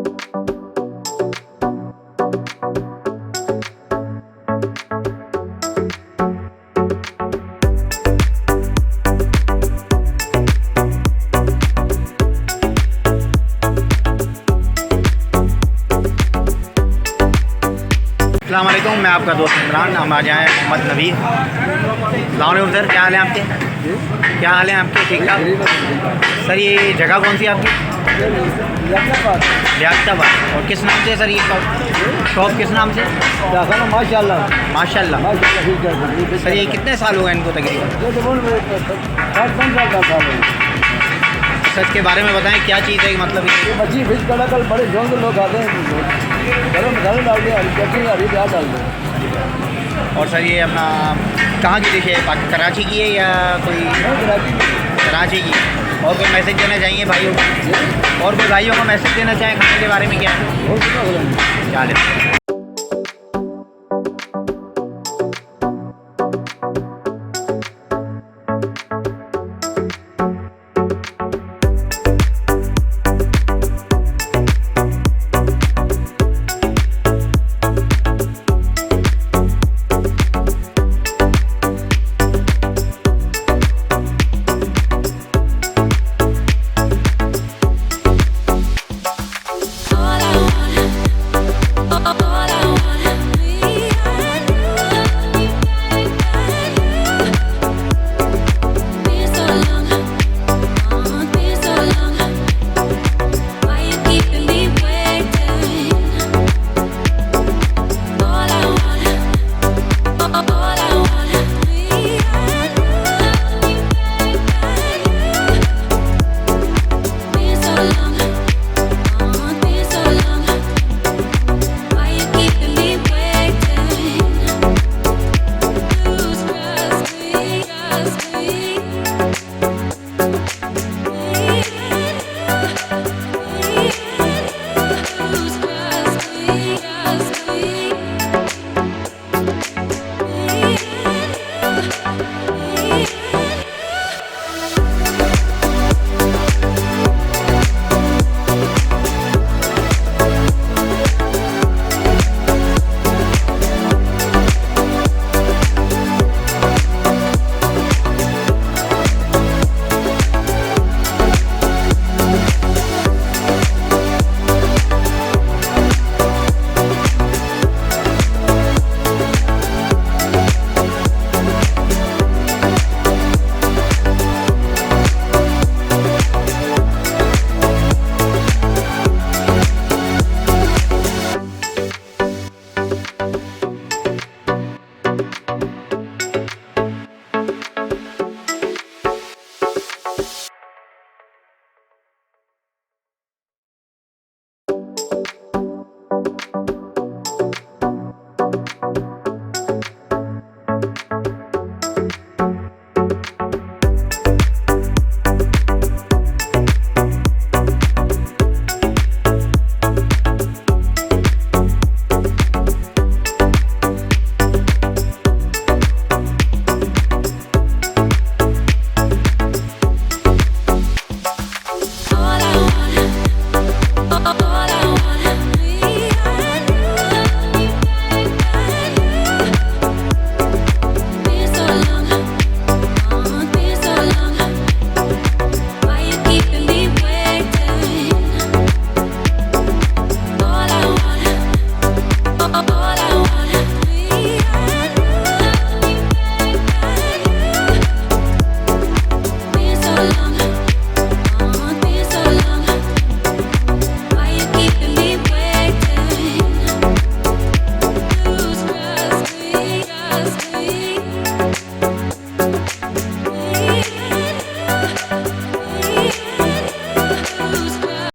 अस्सलाम वालेकुम, मैं आपका दोस्त इमरान। हम आज आए मोहम्मद नबी। अलैक्म सर, क्या हाल है आपके? क्या हाल है आपके? ठीक ठाक सर। ये जगह कौन सी है आपकी? लियाकताबाद। और किस नाम से सर ये शॉप किस नाम से? माशाल्लाह माशाल्लाह। सर ये कितने साल हुए इनको तकरीबन? सर इसके बारे में बताएं, क्या चीज़ है मतलब? मछली फिश कल बड़े जोर से लोग आते हैं, गरम मसाले डाल दिया, चटनी हरी प्याज डाल दिया। और सर ये अपना कहाँ की डिश है? कराची की है या कोई? कराची की। और कोई मैसेज देना चाहिए भाइयों को? और कोई भाइयों को मैसेज देना चाहें खाने के बारे में क्या? क्या